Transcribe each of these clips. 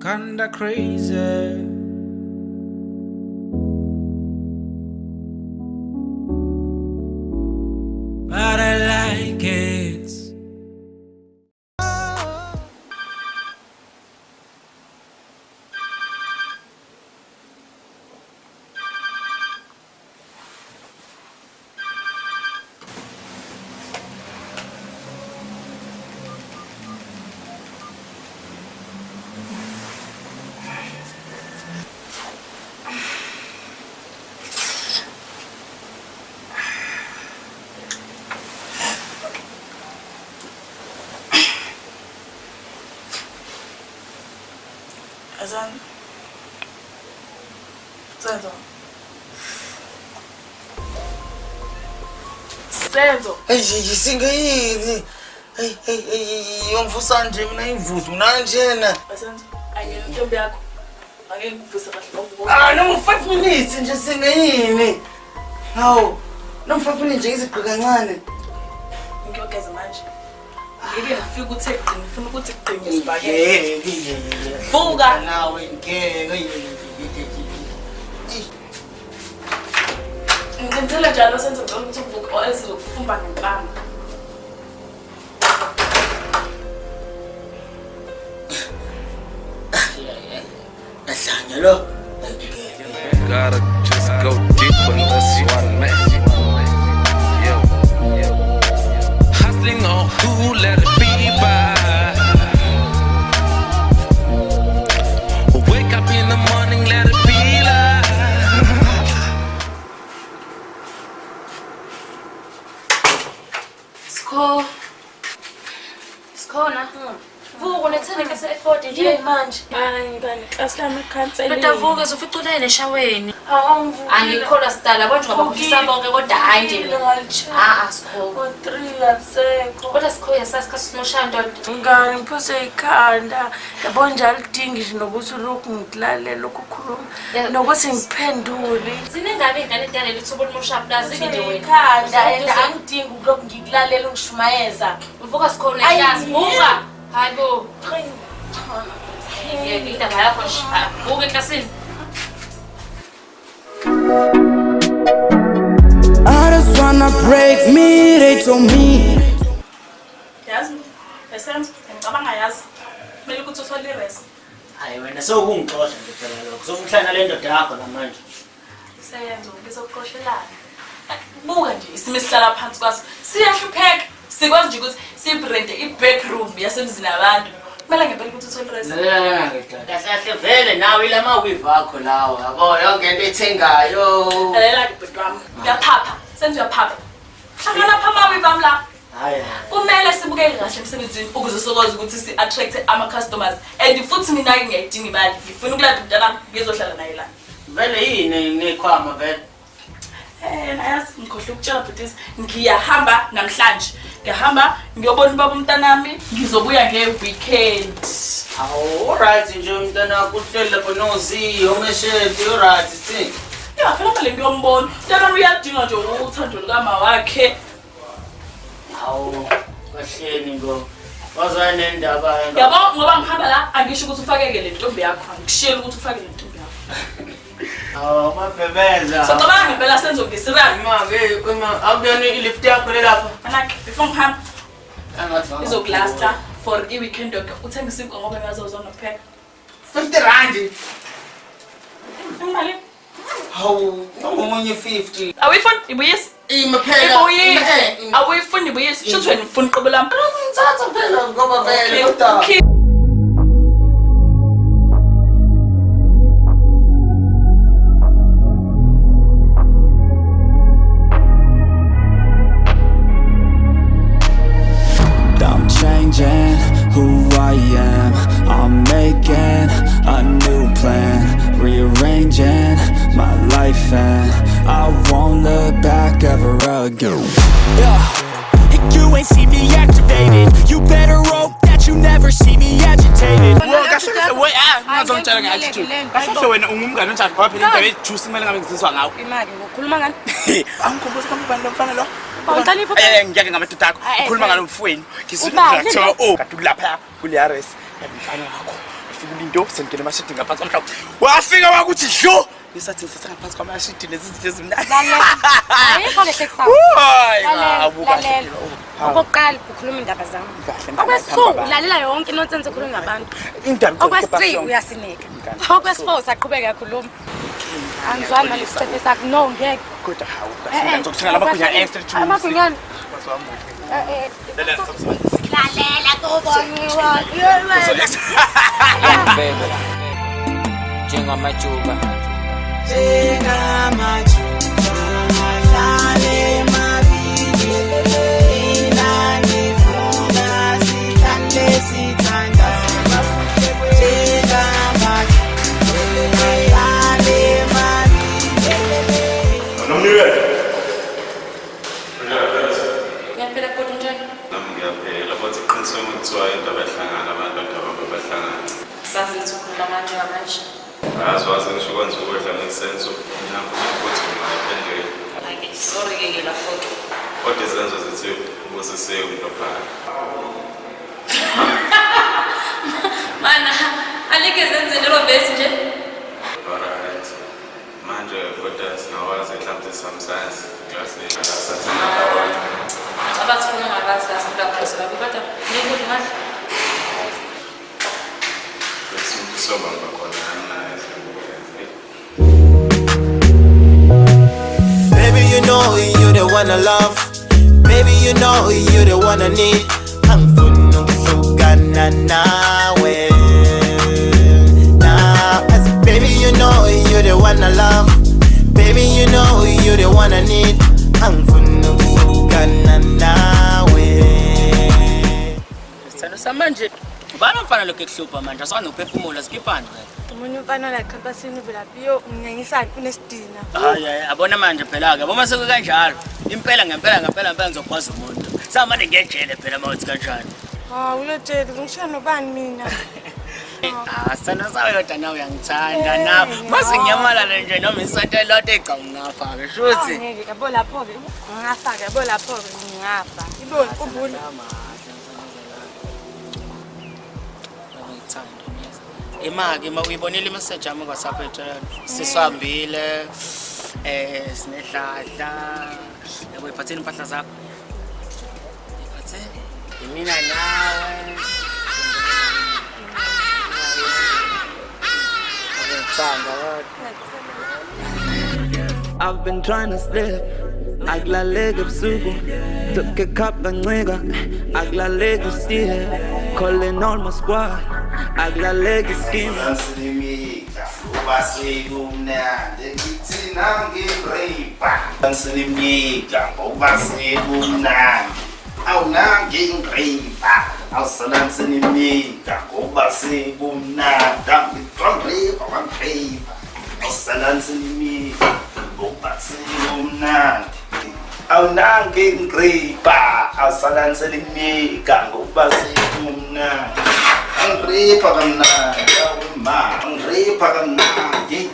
kinda crazy. But I like it. Azan. Senzo. Hey, singayini. Hey, yomvusa nje mina imvuzo nanjena. Senzo, angeke intombi yakho. Angeke ngivuse kahle ngoku. No 5 minutes nje singayini. Hawu, no 5 minutes nje izigqi kancane. Ngiyogeza manje. Ngeke ngifike ukuthi eqini, ngifuna ukuthi eqini isibhakela. Vuka nawe ngeke. Ngenzela njalo Senzo ngicela ukuthi uvuke or else uzokufumba ngempama. Gotta just go deep on this one, man. Hustling on who let it be by. Wake up in the morning, let it be live. Skona. Vuka unethele ke se-effort nje manje. Hayi ngani kaslami cancel. Betavuka uzoficula eshaweni. Awungivuki. Angikholwa sidala bonke ngabafisa bonke kodwa hayi nje. Sikho. Ko3 asekho. Kodwa sikho yasasikhathi simoshaya ndoda. Ngani ngiphose ikhanda. Yabo njalo idingi nje nokuthi lokhu ngilalela ukukhuluma. Nokuthi ngiphendule. Sinengabe ingane edala lithuba limusha plaza nje wena. Ikhanda angidingi lokhu ngikulalela ungishumayeza. Uvuka sikhona ehlasi. Vuka. Hayibo. Ngiyindaba yakho nje. Vuka eklasini. I just wanna break me, they told me. Yazi, esenzo ngicabanga yazi. Kumele ukuthi uthole irest. Hayi wena sokungixosha nje phela lokho. Sokuhlala le ndoda yakho namanje. Seyenzo ngizokuqoshelana. Buka nje isimo esihlala phansi kwaso. Siyahlupheka. Sikwazi nje ukuthi sibrende i-backroom yasemzini abantu. Kumele ngempela ukuthi uthole irest. Kahle vele nawe lama weave akho lawo yabo yonke into ethengayo. Lalela ke bhuti wami. Uyaphapha. Senzo uyaphapha. Akanapha ama-weave ami la. Hayi. Kumele sibukele kahle emsebenzini ukuze sikwazi ukuthi si-attract ama-customers. And futhi mina ke ngiyayidinga imali. Ngifuna ukulanda umntana ngizohlala naye la. Vele yini nekhwama vele. Nayazi ngikhohle ukutshela bhuti ngiyahamba namhlanje. Ngiyahamba ngiyobona ubaba umntanami ngizobuya nge-weekend. Awu alright nje umntana wakho uhleli lapho nozi omeshedi alright sithini. Ya phela manje ngiyombona. Umntanami uyadinga nje uthando lukama wakhe. Awu kahleni ngo. Wazwa nendaba yena. Yabo ngoba ngihamba la angisho ukuthi ufakeke le ntombi yakho. Ngishiyela ukuthi ufake le ntombi yakho. Awu mabhebeza. So cabanga ngempela Senzo ngisirious. Uma akuyona ilift yakho lelapha. Manake before ngihamba Angathi izokulasta for i-weekend yonke. Uthenga isinkwa ngoba ngiyazozona ukupheka. 50 rand. Imali. Hawu ngomunye 50. Awuyifuni ibuyisi? Imaphela. Ibuyisi. Awuyifuni ibuyisi. Shuthi wena ufuna iqobo lami. Ngithatha phela ngoba vele kodwa. I'm changing who I am. I'm making a new plan, rearranging my life, and I won't look back ever again. Yeah, you ain't see me activated. You better hope that you never see me agitated. Ngazongitshela nge-attitude. Kahle wena ungumngane onjani ngoba phela indaba ejuice kumele ngabe ngizizwa ngawo. Imali ngokhuluma ngani? Angikhumbuza kampani lomfana lo. Awucalipha. Ngiyake ngamadoda akho. Ukhuluma ngalo mfweni. Ngizwile kuthiwa kade ulapha kuleya race. Umfana wakho wafika ulinto sengena amashidi ngaphansi komhlaba wafika wakuthi dlo lisathi sasengaphansi kwamashidi lezi zinto ezimnandi ayikho lehle kusapho lalela okokuqala ukhuluma indaba zami okwesi-2 ulalela yonke nonsense ekhulunywa ngabantu okwesi-3 uyasineka okwesi-4 saqhubeka yakhuluma angizwani nalesi sithethe sakho no ngeke kodwa hawu kahle ngizokuthenga lamagwinya extra juice amagwinyana lalela koboniwa Njengamajuba Lale mabili ina ngifuna sihlale sithanda lale mabili Ngiyaphela kodwa njani? Nami ngiyaphela bathi qiniseka ukuthiwa into abahlangana abantu abahlangana. Sazi ukuthi ukhuluma manje ngamanje. Azwazi ngisho kwenza ukudla ngesenzo nyambo ukuthi ngiyaphendela. Like sorry ke lapho. Kodwa izenzo zithi ubusisiwe umuntu phakathi. Mana alike zenzele lo base nje. Alright. Manje kodwa sinawazi mhlawumbe samsazi class asathina ndawonye. Abathi khona ngabathi lasifika phose babi kodwa ngikho manje. Soba ngakhona naye. Baby, you know you the one I love. Baby, you know you the one I need. I'm feeling ukufukana nawe. Baby, you know you the one I love. Baby, you know you the one I need. I'm feeling ukufukana nawe. Sithando samanje ubana mfana lokho ekuhlupha manje asana uphefumula skiphani umunye umfana la ekhampasini uvelaphiyo unyangisana unesidina hayi abona manje phela ke boma seku kanjalo impela ngempela ngizokwazi umuntu samanje ngejele phela mawuthi kanjani uyojele ngishaya nobani mina sithando sawe kodwa nawe uyangithanda nawe mase ngiyamalala nje noma isonto lote ecawungafa ke shuthi ngeke yabo lapho ke ngafa ke yabo lapho ke ngafa ibona kubula imake uyibonile imessage yami kwaSAP sisihambile sinedladla yabo iphatheni impahla zakho iphathe mina nawe I've been trying to sleep. Aglalega busuku. Took a cup kancika. Aglalega still. Calling all my squad. Aglalega skin. Dansinimika, ubasikumnandi ngithi nangingripa. Dansinimika, ubasikumnandi awunangingripa. Awusalansinimika, ubasikumnandi ngitronripa wangripa. Awusalansinimika, ubasikumnandi awunangingripa. Awusalansinimika, ubasikumnandi Angripa kamnandi, awuma, angripa kamnandi,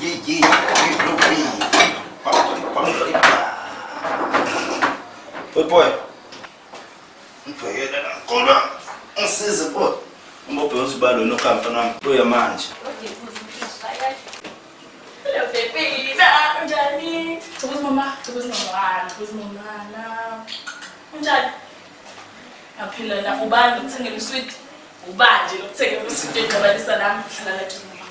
boy, ngibhekele nakhona, ngisize boy. Umbobhe usibalo nokamfa nami, buya manje. Hello baby, njani? Thukuza mama. Njani? Aphila na ubani ukuthengela isweet. Ubanje lokuthengela isweet engabalisa nami hlala lathi mama.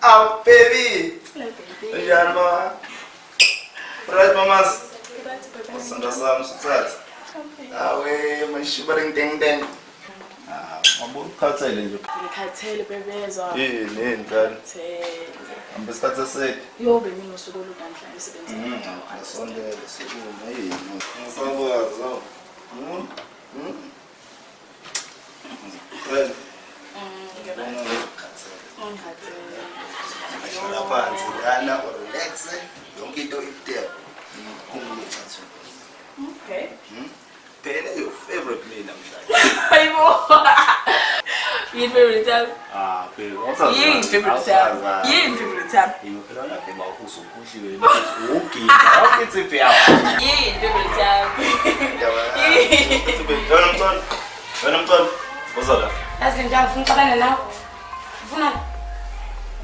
Aw baby. Hello baby. Njani mama? Right mamas. Sanda sami sithatha. Awe mashibaring ding ding. Mabuthi khathele nje. Ngikhathele bebezwa. Yini ngani? Ambe isikhathi eside. Yo bengino suku oludandla emsebenzini. Asondele sikuma yini? Ngifakwazo. Well. Ngihlala phansi lana relax yonke into itep. Ngikhumbule ngathi. Okay. Phela your favorite meal namhlanje. Hayibo. Yini favorite time? Phela Yini favorite time? Yini favorite time? Phela lapha bawukuso ukudliwe ukugida. Awukithi phela. Yini favorite time? Wena mntwana. Uzala. yazi le ndawo ufuna uxabana nawe ufuna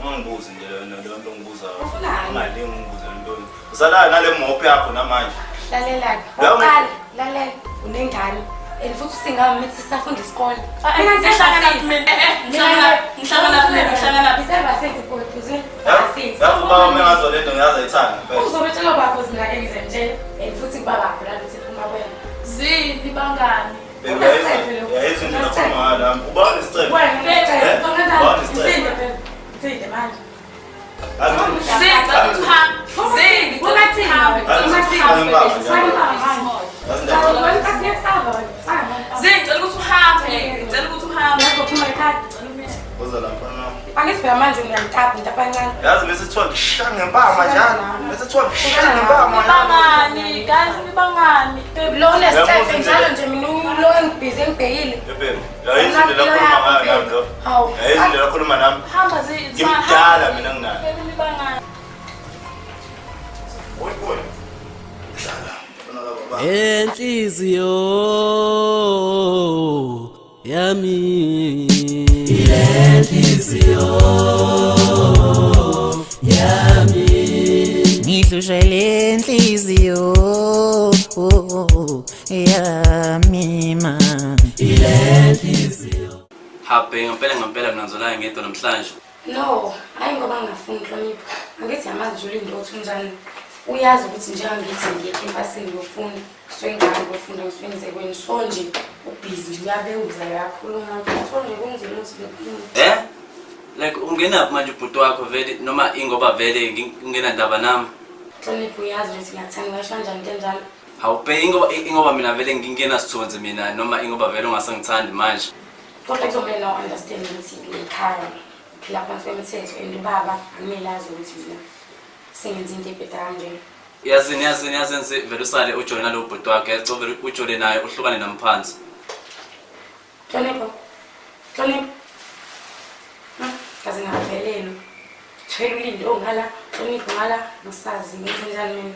ungibuze nje lento ngibuzayo Ufunani? ungalingi ungibuze lento usala ngale mophi yakho namanje lalela oqala lalela unengane and futhi singami mithi sisafunda isikole yakuba mengazo lento ngiyazayithanda phela uzobetshela bakho zinake ngizemtshela and futhi kubabakho la ukuthi phuma kwena zini bangani yayithi nje nakhuluma ngala ubani isicebo Sinde manje. Angisibheka manje ngiyamtapha into abancane. Yazi mesithiwa ngishaya ngempama njalo. Mesithiwa ngishaya ngempama bangani, kahle bangani. Lo nesithethe njalo nje mina lo engibhizi engibhekile. Yebhe. Yayithi nje lakhuluma ngami lo. Hawu. Yayithi nje lakhuluma nami. Hamba ngimdala mina nginayo. Bangani. Oy. Enhliziyo yami Enhliziyo yami ngidlushele enhliziyo yami ma Enhliziyo Happy ngempela mnanzolayo ngedwa namhlanje. No, hayi ngoba ngingafuni Nhlonipho. Angithi yamazi Julie Ndothu njani. Uyazi ukuthi njengangithi ngiye empasini ngofunda, swengane ngofunda ngiswenzekweni so nje ubhizi nje uyabeuza yakhuluma so nje kunzima ukuthi ngikhulume. Like ungena manje ubhuti wakho vele noma ingoba vele ngingena ndaba nami. Nhlonipho uyazi ukuthi ngiyathanda ngisho kanjani kanjalo. Hawupe ingoba mina vele ngingena sithunzi mina noma ingoba vele ungasangithandi manje. Kodwa kuzomela no understand ukuthi lekhaya phila phansi kwemithetho and ubaba angimelazi ukuthi mina sengenza into ebheda kanje. Yazini vele usale ujole nalo bhuti wakhe yathi vele ujole naye uhlukane namphansi. Nhlonipho. Kaze ngavelelo. Thwele into ngala, Nhlonipho ngala, ngisazi ngenze njani mina.